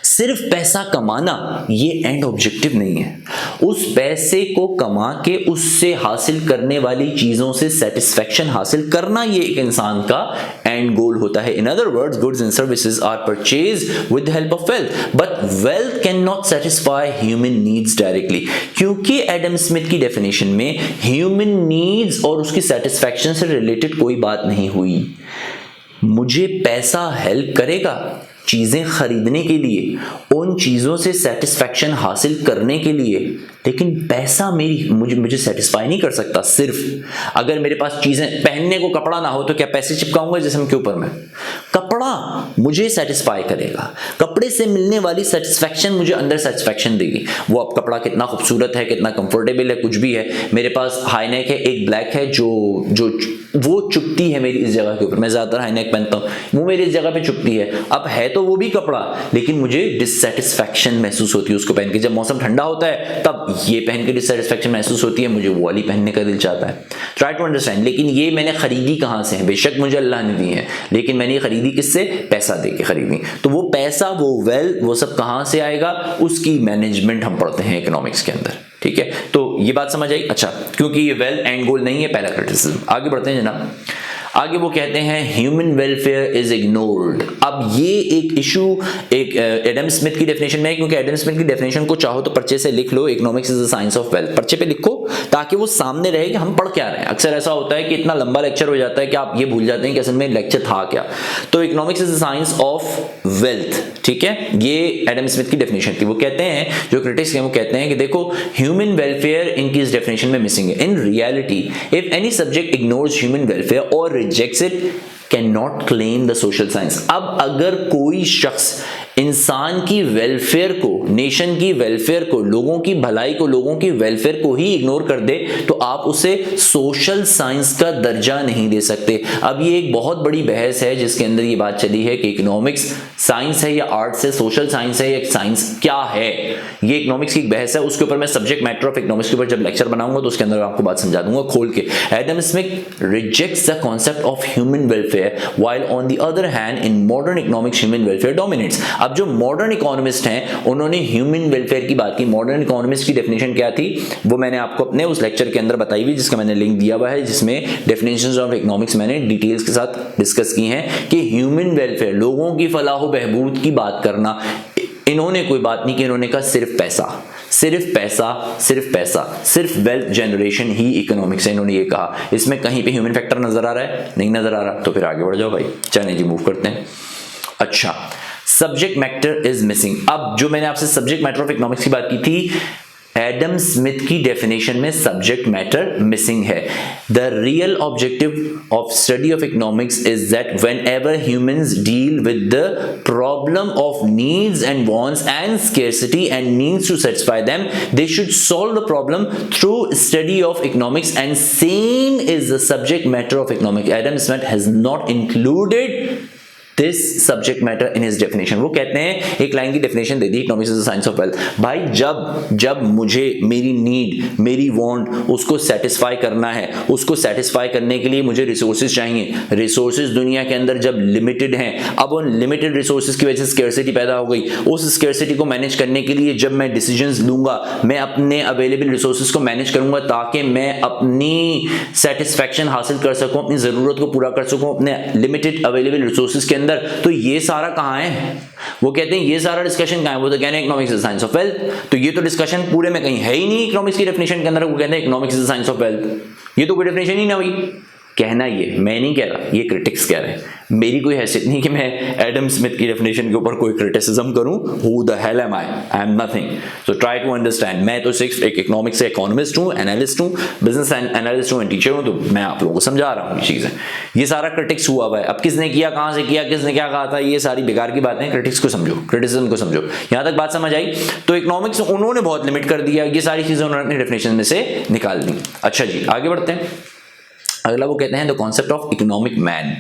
सिर्फ पैसा कमाना ये एंड ऑब्जेक्टिव नहीं है। उस पैसे को कमा के उससे हासिल करने वाली चीजों से सेटिस्फेक्शन हासिल करना ये एक इंसान का एंड गोल होता है। In other words, goods and services are purchase with the help of wealth, but wealth can not satisfy human needs directly. क्योंकि एडम स्मिथ की डेफिनेशन में ह्यूमन नीड्स और उसकी सेटिस्फेक्शन से रिलेटेड कोई बात नहीं हुई। मुझे पैसा हेल्प करेगा चीजें खरीदने के लिए, उन चीजों से सेटिस्फेक्शन हासिल करने के लिए, लेकिन पैसा मुझे सेटिस्फाई नहीं कर सकता। सिर्फ अगर मेरे पास चीजें, पहनने को कपड़ा ना हो तो क्या पैसे चिपकाऊंगा जिस्म के ऊपर? में कपड़ा मुझे सेटिस्फाई करेगा, कपड़े से मिलने वाली सेटिस्फेक्शन मुझे अंदर सेटिस्फेक्शन देगी। वो अब कपड़ा कितना खूबसूरत है, कितना कंफर्टेबल है, कुछ भी है। मेरे पास हाई नेक है, एक ब्लैक है जो वो चुपती है मेरी इस जगह के ऊपर। मैं ज्यादातर हाई नेक पहनता हूँ, वो मेरी इस जगह पे चुपती है। अब है तो वो भी कपड़ा, लेकिन मुझे डिससेटिस्फेक्शन महसूस होती है उसको पहन के। जब मौसम ठंडा होता है तब ये पहन के डिससेटिस्फेक्शन महसूस होती है, मुझे वो वाली पहनने का दिल चाहता है। Try to understand. लेकिन ये मैंने खरीदी कहाँ से है? बेशक मुझे अल्लाह ने दी है, लेकिन मैंने ये खरीदी किससे? पैसा दे के खरीदी। तो वो पैसा, वो वेल्थ, वो सब कहाँ से आएगा? उसकी मैनेजमेंट हम पढ़ते हैं इकोनॉमिक्स के अंदर। ठीक है, तो ये बात समझ आई? अच्छा, क्योंकि ये वेल्थ एंड गोल नहीं है, पहला क्रिटिसिज्म। आगे बढ़ते हैं जनाब। आगे वो कहते हैं ह्यूमन वेलफेयर इज इग्नोर्ड। अब ये एक इशू एक एडम स्मिथ की डेफिनेशन में है, क्योंकि एडम स्मिथ की डेफिनेशन को चाहो तो पर्चे से लिख लो, economics is the science of wealth. पर्चे पे लिखो ताकि वो सामने रहे कि हम पढ़ क्या रहे हैं। अक्सर ऐसा होता है कि इतना लंबा लेक्चर हो जाता है कि आप ये भूल जाते हैं कि असल में लेक्चर था क्या। तो economics is the science of wealth, ठीक है, ये एडम स्मिथ की डेफिनेशन थी। वो कहते हैं, जो क्रिटिक्स हैं वो कहते हैं कि देखो ह्यूमन वेलफेयर इनकी इस डेफिनेशन में मिसिंग है। In reality if any subject ignores human welfare और rejects it cannot claim the social science। अब अगर कोई शख्स इंसान की वेलफेयर को, नेशन की वेलफेयर को, लोगों की भलाई को, लोगों की वेलफेयर को ही इग्नोर कर दे तो आप उसे सोशल साइंस का दर्जा नहीं दे सकते। अब ये एक बहुत बड़ी बहस है जिसके अंदर ये बात चली है कि इकोनॉमिक्स साइंस है या आर्ट्स है, सोशल साइंस है या साइंस क्या है। ये इकोनॉमिक्स की एक बहस है, उसके ऊपर मैं सब्जेक्ट मैटर ऑफ इकोनॉमिक्स के ऊपर जब लेक्चर बनाऊंगा तो उसके अंदर आपको बात समझा दूंगा खोल के। Adam Smith rejects the concept of human welfare while on the other hand in modern economics human welfare dominates. अब जो मॉडर्न इकोनॉमिस्ट हैं उन्होंने ह्यूमन वेलफेयर की बात की। मॉडर्न इकोनॉमिस्ट की डेफिनेशन क्या थी वो मैंने आपको अपने उस लेक्चर के अंदर बताई हुई, जिसका मैंने लिंक दिया हुआ है, जिसमें डेफिनेशंस ऑफ इकोनॉमिक्स मैंने डिटेल्स के साथ डिस्कस की हैं कि ह्यूमन वेलफेयर, लोगों की फलाह बहबूद की बात करना। इन्होंने कोई बात नहीं की, इन्होंने कहा सिर्फ पैसा, सिर्फ पैसा, सिर्फ पैसा, सिर्फ वेल्थ जनरेशन ही इकोनॉमिक्स है, इन्होंने ये कहा। इसमें कहीं पे ह्यूमन फैक्टर नजर आ रहा है? नहीं नजर आ रहा। तो फिर आगे बढ़ जाओ भाई, चलिए जी मूव करते हैं। अच्छा, सब्जेक्ट मैटर इज मिसिंग। अब जो मैंने आपसे सब्जेक्ट मैटर ऑफ इकोनॉमिक्स की बात की थी, एडम स्मिथ की डेफिनेशन में सब्जेक्ट मैटर मिसिंग है। The real objective of study of economics is that whenever humans deal with the problem of needs and wants and scarcity and needs to satisfy them, they should solve the problem through study of economics and same is the subject matter of economics. Adam Smith has not included this subject matter in his definition. वो कहते हैं, एक line की definition they the, economics is the science of wealth. भाई जब मुझे मेरी need, मेरी वांट, उसको सेटिस्फाई करना है, उसको सेटिस्फाई करने के लिए मुझे रिसोर्सेज चाहिए। रिसोर्सेज दुनिया के अंदर जब लिमिटेड हैं, अब उन लिमिटेड रिसोर्सेज की वजह से स्कैर्सिटी पैदा हो गई। उस स्कैर्सिटी को मैनेज करने के लिए जब मैं डिसीजंस लूंगा, मैं अपने अवेलेबल रिसोर्सेज को मैनेज करूंगा ताकि मैं अपनी सेटिस्फैक्शन हासिल कर सकूं, अपनी जरूरत को पूरा कर सकूं अपने लिमिटेड अवेलेबल रिसोर्सेज के अंदर। तो ये सारा कहां है? वो कहते हैं ये सारा डिस्कशन कहां है? वो तो कहते हैं economics is science of wealth. तो ये तो डिस्कशन पूरे में कहीं है ही नहीं इकोनॉमिक्स की डेफिनेशन के अंदर। वो कहते हैं economics is science of wealth. ये तो कोई डेफिनेशन ही ना हुई। कहना ये मैं नहीं कह रहा, ये क्रिटिक्स कह रहे हैं। मेरी कोई हैसियत नहीं कि मैं एडम स्मिथ की डेफिनेशन के ऊपर कोई क्रिटिसिज्म करूं। Who the hell am I am nothing. So try to understand. मैं तो सिर्फ एक इकोनॉमिक्स से इकोनॉमिस्ट हूं, एनालिस्ट हूं, बिजनेस एनालिस्ट हूं, टीचर हूं। तो मैं आप लोगों को समझा रहा हूं ये चीजें। ये सारा क्रिटिक्स हुआ हुआ है। अब किसने किया, कहां से किया, किसने क्या कहा था, ये सारी बेकार की बातें। क्रिटिक्स को समझो, क्रिटिसिज्म को समझो। यहां तक बात समझ आई? तो इकोनॉमिक्स उन्होंने बहुत लिमिट कर दिया, ये सारी चीजें उन्होंने अपनी डेफिनेशन में से निकाल दी। अच्छा जी, आगे बढ़ते हैं। अगला वो कहते हैं the concept of economic man.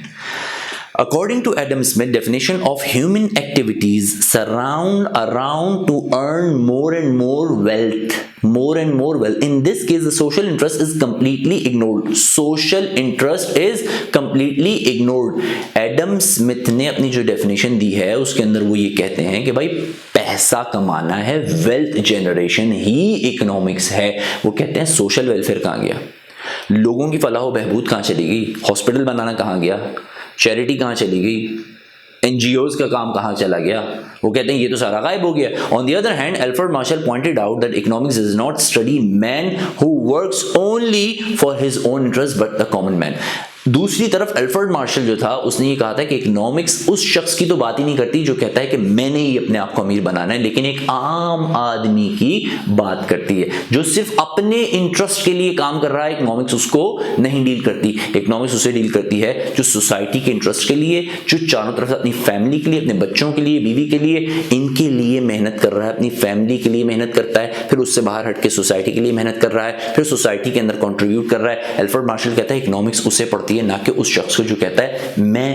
According to Adam Smith, definition of human activities surround around to earn more and more wealth. More and more wealth. In this case, the social interest is completely ignored. Social interest is completely ignored. Adam Smith ने अपनी जो definition दी है उसके अंदर वो ये कहते हैं कि भाई पैसा कमाना है, wealth generation ही economics है। वो कहते हैं social welfare कहाँ गया? लोगों की फलाह बहबूद कहाँ चली गई? हॉस्पिटल बनाना कहाँ गया? चैरिटी कहाँ चली गई? एनजीओज का काम कहाँ चला गया? वो कहते हैं ये तो सारा गायब हो गया। On the other hand, Alfred Marshall pointed out that economics is not study man who works only for his own interest but the common man. दूसरी तरफ अल्फ्रेड मार्शल जो था उसने ये कहा था कि इकोनॉमिक्स उस शख्स की तो बात ही नहीं करती जो कहता है कि मैंने ही अपने आप को अमीर बनाना है, लेकिन एक आम आदमी की बात करती है जो सिर्फ अपने इंटरेस्ट के लिए काम कर रहा है। इकोनॉमिक्स उसको नहीं डील करती। इकोनॉमिक्स उसे डील करती है जो सोसाइटी के इंटरेस्ट के लिए, जो चारों तरफ अपनी फैमिली के लिए, अपने बच्चों के लिए, बीवी के लिए, इनके लिए मेहनत कर रहा है, अपनी फैमिली के लिए मेहनत करता है, फिर उससे बाहर हट के सोसाइटी के लिए मेहनत कर रहा है, फिर सोसाइटी के अंदर कॉन्ट्रीब्यूट कर रहा है। अल्फ्रेड मार्शल कहता है इकोनॉमिक्स उसे पढ़ती है, ना कि उस शख्स को जो कहता है मैं।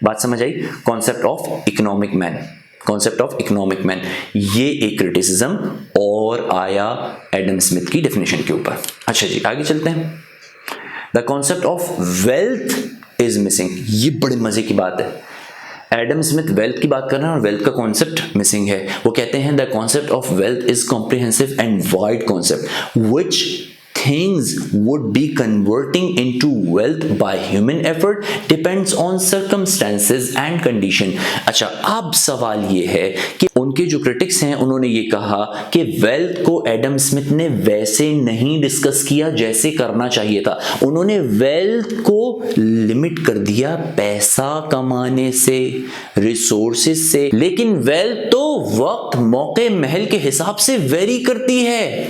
बात समझ आई? Concept of economic man, concept of economic man, ये एक क्रिटिसिज्म और आया एडम स्मिथ की डेफिनेशन के ऊपर। अच्छा जी, आगे चलते हैं। The concept of wealth is missing. ये बड़े मजे की बात है। एडम स्मिथ वेल्थ की बात कर रहे हैं और वेल्थ का कॉन्सेप्ट मिसिंग है। वो कहते हैं the concept of wealth is comprehensive and wide concept which things would be converting into wealth by human effort depends on circumstances and condition। अच्छा, अब सवाल ये है कि उनके जो क्रिटिक्स हैं उन्होंने ये कहा कि वेल्थ को एडम स्मिथ ने वैसे नहीं डिस्कस किया जैसे करना चाहिए था। उन्होंने वेल्थ को लिमिट कर दिया पैसा कमाने से, रिसोर्सेज से, लेकिन वेल्थ तो वक्त, मौके, महल के हिसाब से वेरी करती है।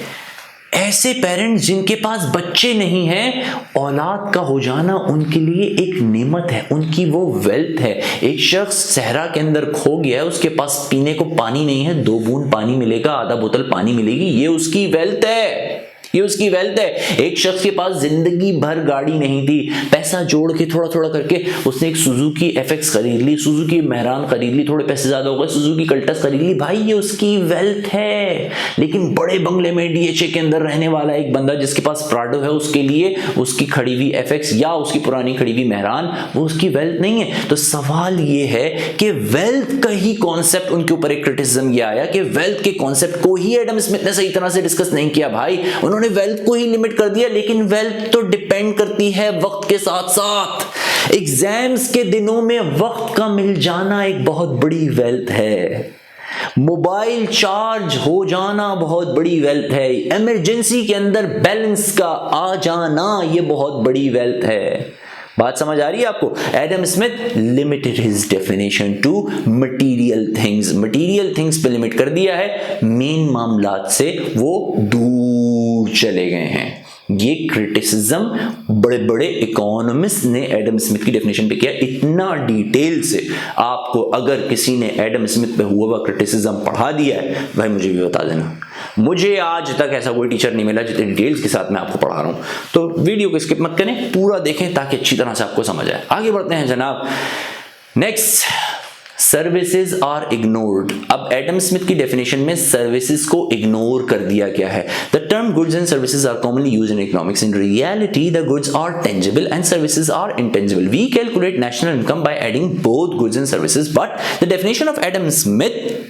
ऐसे पेरेंट्स जिनके पास बच्चे नहीं हैं, औलाद का हो जाना उनके लिए एक नेमत है, उनकी वो वेल्थ है। एक शख्स सहरा के अंदर खो गया है, उसके पास पीने को पानी नहीं है, 2 बूंद पानी मिलेगा, आधा बोतल पानी मिलेगी, ये उसकी वेल्थ है, ये उसकी वेल्थ है। एक शख्स के पास जिंदगी भर गाड़ी नहीं थी, पैसा जोड़ के थोड़ा थोड़ा करके उसने एक सुजुकी एफएक्स खरीद ली, सुजुकी मेहरान खरीद ली, थोड़े पैसे ज्यादा हो गए, सुजुकी कल्टस खरीद ली, भाई ये उसकी वेल्थ है। लेकिन बड़े बंगले में डीएचए के अंदर रहने वाला एक बंदा जिसके पास प्राडो है, उसके लिए उसकी खड़ी हुई एफएक्स या उसकी पुरानी खड़ी हुई मेहरान वो उसकी वेल्थ नहीं है। तो सवाल ये है कि वेल्थ का ही कॉन्सेप्ट, उनके ऊपर एक क्रिटिसिज्म ये आया कि वेल्थ के कॉन्सेप्ट को ही एडम स्मिथ ने सही तरह से डिस्कस नहीं किया। भाई उन्होंने वेल्थ को ही लिमिट कर दिया, लेकिन वेल्थ तो डिपेंड करती है वक्त के साथ साथ। एग्जाम्स के दिनों में वक्त का मिल जाना एक बहुत बड़ी वेल्थ है। मोबाइल चार्ज हो जाना बहुत बड़ी वेल्थ है। इमरजेंसी के अंदर बैलेंस का आ जाना ये बहुत बड़ी वेल्थ है। बात समझ आ रही है आपको? Adam Smith limited his definition to material things, material things पे लिमिट कर दिया है, मेन मामलात से वो दूर चले गए हैं। ये क्रिटिसिज्म बड़े बड़े इकोनॉमिस्ट ने एडम स्मिथ की डेफिनेशन पे किया, इतना डिटेल से। आपको अगर किसी ने एडम स्मिथ पे हुआ हुआ क्रिटिसिज्म पढ़ा दिया है, भाई मुझे भी बता देना। मुझे आज तक ऐसा कोई टीचर नहीं मिला जितने डिटेल्स के साथ मैं आपको पढ़ा रहा हूं। तो वीडियो को स्किप मत करें, पूरा देखें ताकि अच्छी तरह से आपको समझ आए। आगे बढ़ते हैं जनाब। Next, services are ignored. अब एडम स्मिथ की डेफिनेशन में सर्विसेज को इग्नोर कर दिया गया है। The term goods and services are commonly used in economics. In reality the goods are tangible and services are intangible. We calculate national income by adding both goods and services, but the definition of Adam Smith,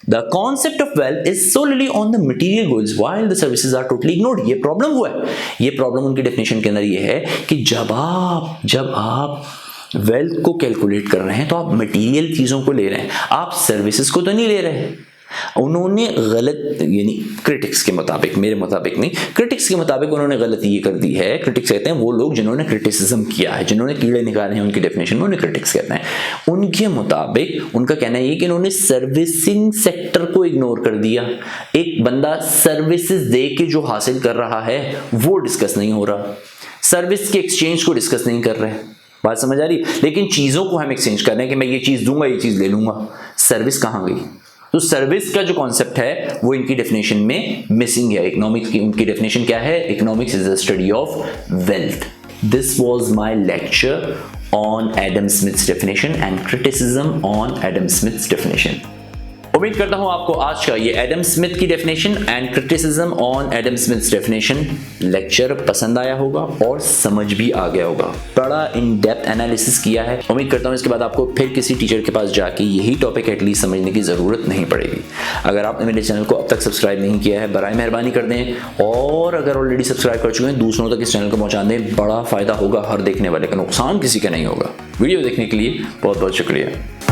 the concept of wealth is solely on the material goods while the services are totally ignored। ये problem हुआ है। ये problem उनकी definition के अंदर ये है कि जब आप वेल्थ को कैलकुलेट कर रहे हैं तो आप मटेरियल चीजों को ले रहे हैं, आप सर्विसेज को तो नहीं ले रहे। उन्होंने गलत, यानी क्रिटिक्स के मुताबिक, मेरे मुताबिक नहीं, क्रिटिक्स के मुताबिक उन्होंने गलती ये कर दी है। क्रिटिक्स कहते हैं वो लोग जिन्होंने क्रिटिसिज्म किया है, जिन्होंने कीड़े निकाले हैं उनकी डेफिनेशन में, उन्हें क्रिटिक्स कहते हैं। उनके मुताबिक उनका कहना है कि इन्होंने सर्विसिंग सेक्टर को इग्नोर कर दिया। एक बंदा सर्विसेज दे के जो हासिल कर रहा है वो डिस्कस नहीं हो रहा, सर्विस के एक्सचेंज को डिस्कस नहीं कर रहे। बात समझ आ रही? लेकिन चीजों को हम एक्सचेंज कर रहे हैं कि मैं ये चीज दूंगा, ये चीज ले लूंगा। सर्विस कहां गई? तो सर्विस का जो कॉन्सेप्ट है वो इनकी डेफिनेशन में मिसिंग है। इकोनॉमिक्स की उनकी डेफिनेशन क्या है? Economics is the study of wealth. This was my lecture on Adam Smiths definition and criticism on Adam Smiths definition. उम्मीद करता हूं आपको आज का ये एडम स्मिथ की definition and criticism on Adam Smiths definition lecture पसंद आया होगा और समझ भी आ गया होगा। बड़ा इन डेप्थ एनालिसिस किया है। उम्मीद करता हूं इसके बाद आपको फिर किसी टीचर के पास जाके यही टॉपिक एटलीस्ट समझने की जरूरत नहीं पड़ेगी। अगर आपने मेरे चैनल को अब तक सब्सक्राइब नहीं किया है, बराए मेहरबानी कर दें, और अगर ऑलरेडी सब्सक्राइब कर चुके हैं दूसरों तक इस चैनल को पहुंचा दें। बड़ा फायदा होगा हर देखने वाले का, नुकसान किसी का नहीं होगा। वीडियो देखने के लिए बहुत बहुत शुक्रिया।